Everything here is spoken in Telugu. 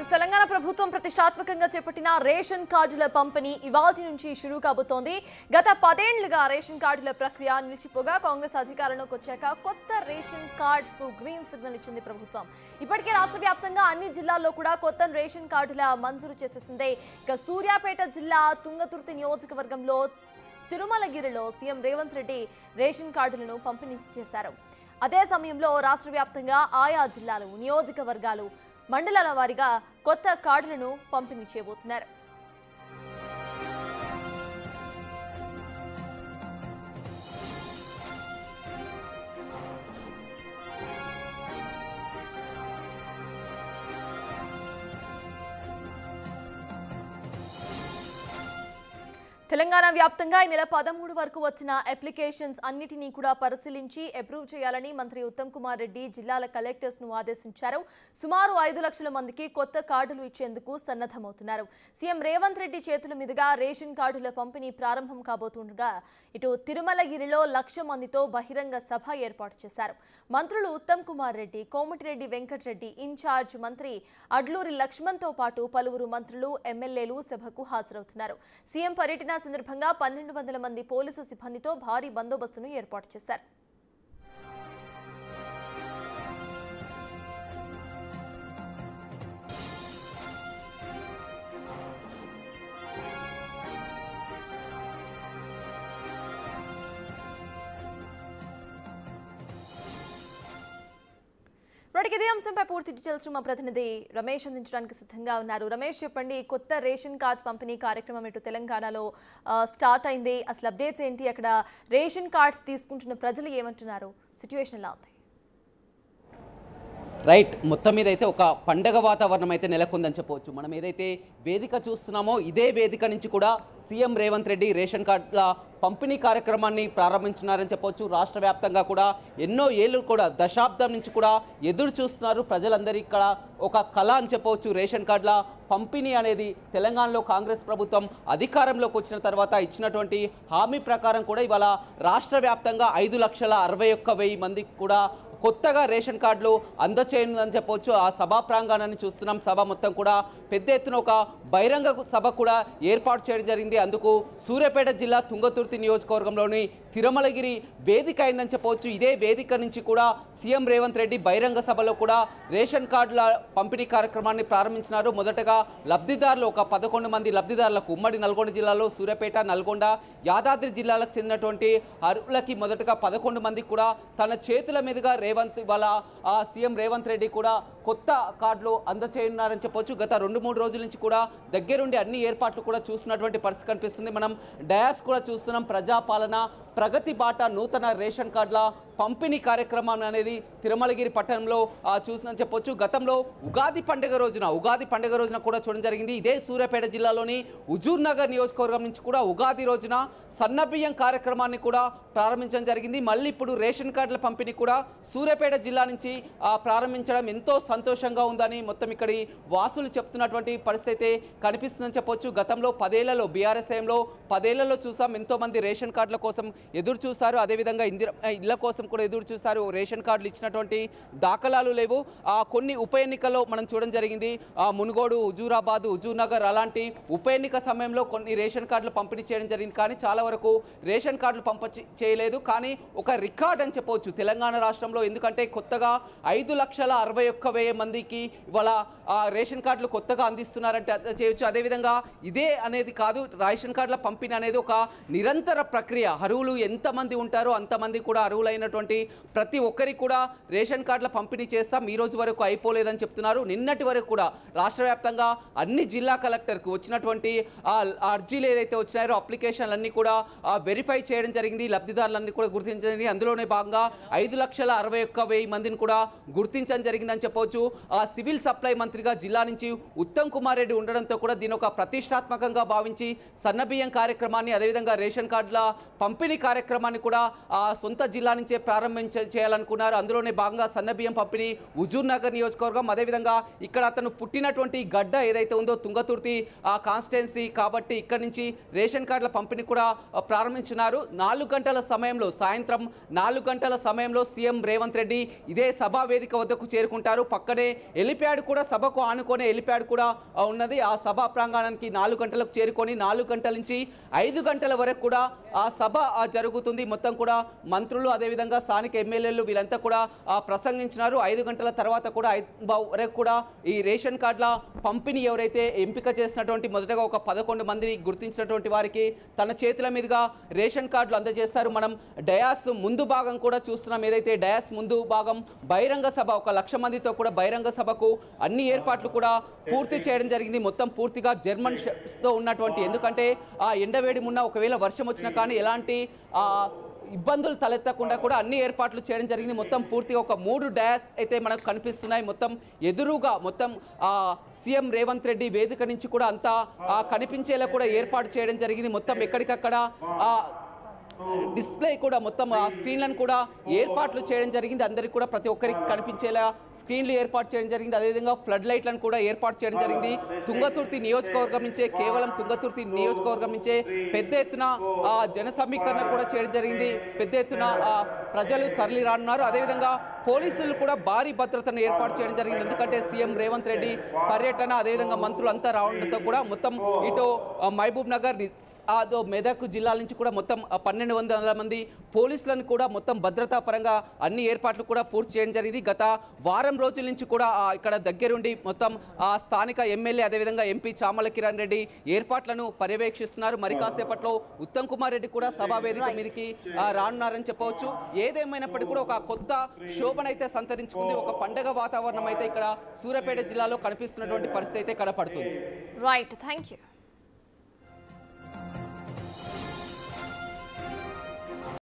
తెలంగాణ ప్రభుత్వం ప్రతిష్టాత్మకంగా చేపట్టిన రేషన్ కార్డుల పంపిణీ ఇవాల్టి నుంచి షురూ కాబోతోంది. గత 10 ఏళ్లుగా రేషన్ కార్డుల ప్రక్రియ నిలిచిపోగా కాంగ్రెస్ అధికారంలోకి వచ్చాక కొత్త రేషన్ కార్డ్స్ కు గ్రీన్ సిగ్నల్ ఇచ్చింది ప్రభుత్వం. ఇప్పటికే రాష్ట్ర వ్యాప్తంగా అన్ని జిల్లాల్లో కూడా కొత్త రేషన్ కార్డుల మంజూరు చేసేసింది. ఇక సూర్యాపేట జిల్లా తుంగతుర్తి నియోజకవర్గంలో తిరుమలగిరిలో సీఎం రేవంత్ రెడ్డి రేషన్ కార్డులను పంపిణీ చేశారు. అదే సమయంలో రాష్ట్ర వ్యాప్తంగా ఆయా జిల్లాలు, నియోజకవర్గాలు, మండలాల వారీగా కొత్త కార్డులను పంపిణీ చేయబోతున్నారు. తెలంగాణ వ్యాప్తంగా ఈ నెల 13 వరకు వచ్చిన అప్లికేషన్స్ అన్నిటినీ కూడా పరిశీలించి అప్రూవ్ చేయాలని మంత్రి ఉత్తమ్ కుమార్ రెడ్డి జిల్లాల కలెక్టర్స్ ను ఆదేశించారు. సుమారు 5 లక్షల మందికి కొత్త కార్డులు ఇచ్చేందుకు సన్నద్ధమవుతున్నారు. సీఎం రేవంత్ రెడ్డి చేతుల మీదుగా రేషన్ కార్డుల పంపిణీ ప్రారంభం కాబోతుండగా ఇటు తిరుమలగిరిలో 1,00,000 మందితో బహిరంగ సభ ఏర్పాటు చేశారు. మంత్రులు ఉత్తమ్ కుమార్ రెడ్డి, కోమటిరెడ్డి వెంకటరెడ్డి, ఇన్ఛార్జ్ మంత్రి అడ్లూరి లక్ష్మణ్తో పాటు పలువురు మంత్రులు, ఎమ్మెల్యేలు సభకు హాజరవుతున్నారు. సీఎం పర్యటన సందర్భంగా 1,200 మంది పోలీసు సిబ్బందితో భారీ బందోబస్తును ఏర్పాటు చేశారు. ఇదే అంశంపై పూర్తి డీటెయిల్స్ మా ప్రతినిధి రమేష్ అందించడానికి సిద్ధంగా ఉన్నారు. రమేష్, చెప్పండి, కొత్త రేషన్ కార్డ్స్ పంపిణీ కార్యక్రమం ఇటు తెలంగాణలో స్టార్ట్ అయింది. అసలు అప్డేట్స్ ఏంటి? అక్కడ రేషన్ కార్డ్స్ తీసుకుంటున్న ప్రజలు ఏమంటున్నారు? సిచ్యువేషన్ ఎలా ఉంది? రైట్, మొత్తం మీద అయితే ఒక పండగ వాతావరణం అయితే నెలకొందని చెప్పవచ్చు. మనం ఏదైతే వేదిక చూస్తున్నామో ఇదే వేదిక నుంచి కూడా సీఎం రేవంత్ రెడ్డి రేషన్ కార్డుల పంపిణీ కార్యక్రమాన్ని ప్రారంభించున్నారని చెప్పవచ్చు. రాష్ట్ర వ్యాప్తంగా కూడా ఎన్నో ఏళ్ళు కూడా దశాబ్దం నుంచి కూడా ఎదురు చూస్తున్నారు ప్రజలందరూ. ఇక్కడ ఒక కళ అని చెప్పవచ్చు రేషన్ కార్డుల పంపిణీ అనేది. తెలంగాణలో కాంగ్రెస్ ప్రభుత్వం అధికారంలోకి వచ్చిన తర్వాత ఇచ్చినటువంటి హామీ ప్రకారం కూడా ఇవాళ రాష్ట్ర వ్యాప్తంగా 5,61,000 మందికి కూడా కొత్తగా రేషన్ కార్డులు అందచేయనుందని చెప్పవచ్చు. ఆ సభా ప్రాంగణాన్ని చూస్తున్నాం. సభ మొత్తం కూడా పెద్ద ఎత్తున ఒక బహిరంగ సభ కూడా ఏర్పాటు చేయడం జరిగింది. అందుకు సూర్యాపేట జిల్లా తుంగతుర్తి నియోజకవర్గంలోని తిరుమలగిరి వేదిక అయిందని చెప్పవచ్చు. ఇదే వేదిక నుంచి కూడా సీఎం రేవంత్ రెడ్డి బహిరంగ సభలో కూడా రేషన్ కార్డుల పంపిణీ కార్యక్రమాన్ని ప్రారంభించినారు. మొదటగా లబ్ధిదారులు ఒక 11 మంది లబ్ధిదారులకు ఉమ్మడి నల్గొండ జిల్లాలో సూర్యాపేట, నల్గొండ, యాదాద్రి జిల్లాలకు చెందినటువంటి అర్హులకి మొదటగా 11 మందికి కూడా తన చేతుల మీదుగా సీఎం రేవంత్ రెడ్డి కూడా కొత్త కార్డులు అందచేయనున్నారని చెప్పొచ్చు. గత 2-3 రోజుల నుంచి కూడా దగ్గరుండి అన్ని ఏర్పాట్లు కూడా చూస్తున్నటువంటి పరిస్థితి కనిపిస్తుంది. మనం డయాస్ కూడా చూస్తున్నాం. ప్రజాపాలన ప్రగతి బాట నూతన రేషన్ కార్డుల పంపిణీ కార్యక్రమం అనేది తిరుమలగిరి పట్టణంలో చూస్తుందని చెప్పొచ్చు. గతంలో ఉగాది పండుగ రోజున కూడా చూడడం జరిగింది. ఇదే సూర్యాపేట జిల్లాలోని హుజూర్ నగర్ నియోజకవర్గం నుంచి కూడా ఉగాది రోజున సన్నబియ్యం కార్యక్రమాన్ని కూడా ప్రారంభించడం జరిగింది. మళ్ళీ ఇప్పుడు రేషన్ కార్డుల పంపిణీ కూడా సూర్యాపేట జిల్లా నుంచి ప్రారంభించడం ఎంతో సంతోషంగా ఉందని మొత్తం ఇక్కడి వాసులు చెప్తున్నటువంటి పరిస్థితి కనిపిస్తుందని చెప్పొచ్చు. గతంలో 10 ఏళ్లలో బీఆర్ఎస్ హయాంలో 10 ఏళ్లలో చూసాం ఎంతో మంది రేషన్ కార్డుల కోసం ఎదురు చూశారు. అదేవిధంగా ఇళ్ల కోసం కూడా ఎదురు చూశారు. రేషన్ కార్డులు ఇచ్చినటువంటి దాఖలాలు లేవు. కొన్ని ఉప ఎన్నికల్లో మనం చూడడం జరిగింది. మునుగోడు, హుజూరాబాద్, హుజూర్ నగర్ అలాంటి ఉప ఎన్నిక సమయంలో కొన్ని రేషన్ కార్డులు పంపిణీ చేయడం జరిగింది. కానీ చాలా వరకు రేషన్ కార్డులు చేయలేదు. కానీ ఒక రికార్డ్ అని చెప్పవచ్చు తెలంగాణ రాష్ట్రంలో. ఎందుకంటే కొత్తగా 5,61,000 మందికి ఇవాళ రేషన్ కార్డులు కొత్తగా అందిస్తున్నారంటే చేయొచ్చు. అదేవిధంగా ఇదే అనేది కాదు, రేషన్ కార్డుల పంపిణీ అనేది ఒక నిరంతర ప్రక్రియ. అర్హులు ఎంతమంది ఉంటారో అంతమంది కూడా అర్హులైనటువంటి ప్రతి ఒక్కరికి కూడా రేషన్ కార్డుల పంపిణీ చేస్తాం. ఈ రోజు వరకు అయిపోలేదని చెప్తున్నారు. నిన్నటి వరకు కూడా రాష్ట్ర వ్యాప్తంగా అన్ని జిల్లా కలెక్టర్కు వచ్చినటువంటి అర్జీలు ఏదైతే వచ్చినాయో అప్లికేషన్లన్నీ కూడా వెరిఫై చేయడం జరిగింది. లబ్ధిదారులన్నీ కూడా గుర్తించండి. అందులోనే భాగంగా 5,61,000 మందిని కూడా గుర్తించడం జరిగిందని చెప్పవచ్చు. సివిల్ సప్లై మంత్రిగా జిల్లా నుంచి ఉత్తమ్ కుమార్ రెడ్డి ఉండడంతో కూడా దీని ఒక ప్రతిష్టాత్మకంగా భావించి సన్నబియ్యం కార్యక్రమాన్ని, అదేవిధంగా రేషన్ కార్డుల పంపిణీ కార్యక్రమాన్ని కూడా సొంత జిల్లా నుంచే చేయాలనుకున్నారు. అందులోనే భాగంగా సన్నబియ్యం పంపిణీ హుజూర్ నగర్ నియోజకవర్గం, అదేవిధంగా ఇక్కడ అతను పుట్టినటువంటి గడ్డ ఏదైతే ఉందో తుంగతుర్తి కాన్స్టిట్యున్సీ కాబట్టి ఇక్కడ నుంచి రేషన్ కార్డుల పంపిణీ కూడా ప్రారంభించున్నారు. 4 గంటల సమయంలో, సాయంత్రం 4 గంటల సమయంలో సీఎం రేవంత్ రెడ్డి ఇదే సభా వేదిక వద్దకు చేరుకుంటారు. పక్కనే హెలిప్యాడ్ కూడా, సభకు ఆనుకునే హెలిప్యాడ్ కూడా ఉన్నది. ఆ సభా ప్రాంగణానికి 4 గంటలకు చేరుకొని 4 గంటల నుంచి 5 గంటల వరకు కూడా ఆ సభ జరుగుతుంది. మొత్తం కూడా మంత్రులు, అదేవిధంగా స్థానిక ఎమ్మెల్యేలు వీళ్ళంతా కూడా ప్రసంగించినారు. 5 గంటల తర్వాత కూడా వరకు కూడా ఈ రేషన్ కార్డుల పంపిణీ ఎవరైతే ఎంపిక చేసినటువంటి మొదటగా ఒక 11 మందిని గుర్తించినటువంటి వారికి తన చేతుల మీదుగా రేషన్ కార్డులు అందజేస్తారు. మనం డయాస్ ముందు భాగం కూడా చూస్తున్నాం. ఏదైతే డయాస్ ముందు భాగం బహిరంగ సభ, 1,00,000 మందితో కూడా బహిరంగ సభకు అన్ని ఏర్పాట్లు కూడా పూర్తి చేయడం జరిగింది. మొత్తం పూర్తిగా జర్మన్ షెఫ్స్తో ఉన్నటువంటి, ఎందుకంటే ఆ ఎండవేడి మున్న ఒకవేళ వర్షం వచ్చినా కానీ ఎలాంటి ఇబ్బందులు తలెత్తకుండా కూడా అన్ని ఏర్పాట్లు చేయడం జరిగింది. మొత్తం పూర్తిగా ఒక 3 డయాస్ అయితే మనకు కనిపిస్తున్నాయి. మొత్తం ఎదురుగా మొత్తం సీఎం రేవంత్ రెడ్డి వేదిక నుంచి కూడా అంతా కనిపించేలా కూడా ఏర్పాటు చేయడం జరిగింది. మొత్తం ఎక్కడికక్కడ డిస్ప్లే కూడా, మొత్తం ఆ స్క్రీన్లను కూడా ఏర్పాట్లు చేయడం జరిగింది. అందరికీ కూడా ప్రతి ఒక్కరికి కనిపించేలా స్క్రీన్లు ఏర్పాటు చేయడం జరిగింది. అదేవిధంగా ఫ్లడ్ లైట్లను కూడా ఏర్పాటు చేయడం జరిగింది. తుంగతుర్తి నియోజకవర్గం నుంచే, కేవలం తుంగతుర్తి నియోజకవర్గం నుంచే పెద్ద ఎత్తున జన సమీకరణ కూడా చేయడం జరిగింది. పెద్ద ఎత్తున ప్రజలు తరలి రానున్నారు. అదేవిధంగా పోలీసులు కూడా భారీ భద్రతను ఏర్పాటు చేయడం జరిగింది. ఎందుకంటే సీఎం రేవంత్ రెడ్డి పర్యటన, అదేవిధంగా మంత్రులు అంతా రావడంతో కూడా మొత్తం ఇటు మహబూబ్ నగర్, మెదక్ జిల్లాల నుంచి కూడా మొత్తం 1,200 మంది పోలీసులను కూడా మొత్తం భద్రతా పరంగా అన్ని ఏర్పాట్లు కూడా పూర్తి చేయడం జరిగింది. గత వారం రోజుల నుంచి కూడా ఇక్కడ దగ్గరుండి మొత్తం స్థానిక ఎమ్మెల్యే, అదేవిధంగా ఎంపీ చామల కిరణ్ రెడ్డి ఏర్పాట్లను పర్యవేక్షిస్తున్నారు. మరి కాసేపట్లో ఉత్తమ్ కుమార్ రెడ్డి కూడా సభా వేదిక మీదకి రానున్నారని చెప్పవచ్చు. ఏదేమైనప్పటికీ కూడా ఒక కొత్త శోభనైతే సంతరించుకుంది. ఒక పండగ వాతావరణం అయితే ఇక్కడ సూర్యాపేట జిల్లాలో కనిపిస్తున్నటువంటి పరిస్థితి అయితే కనపడుతుంది. Right, thank you.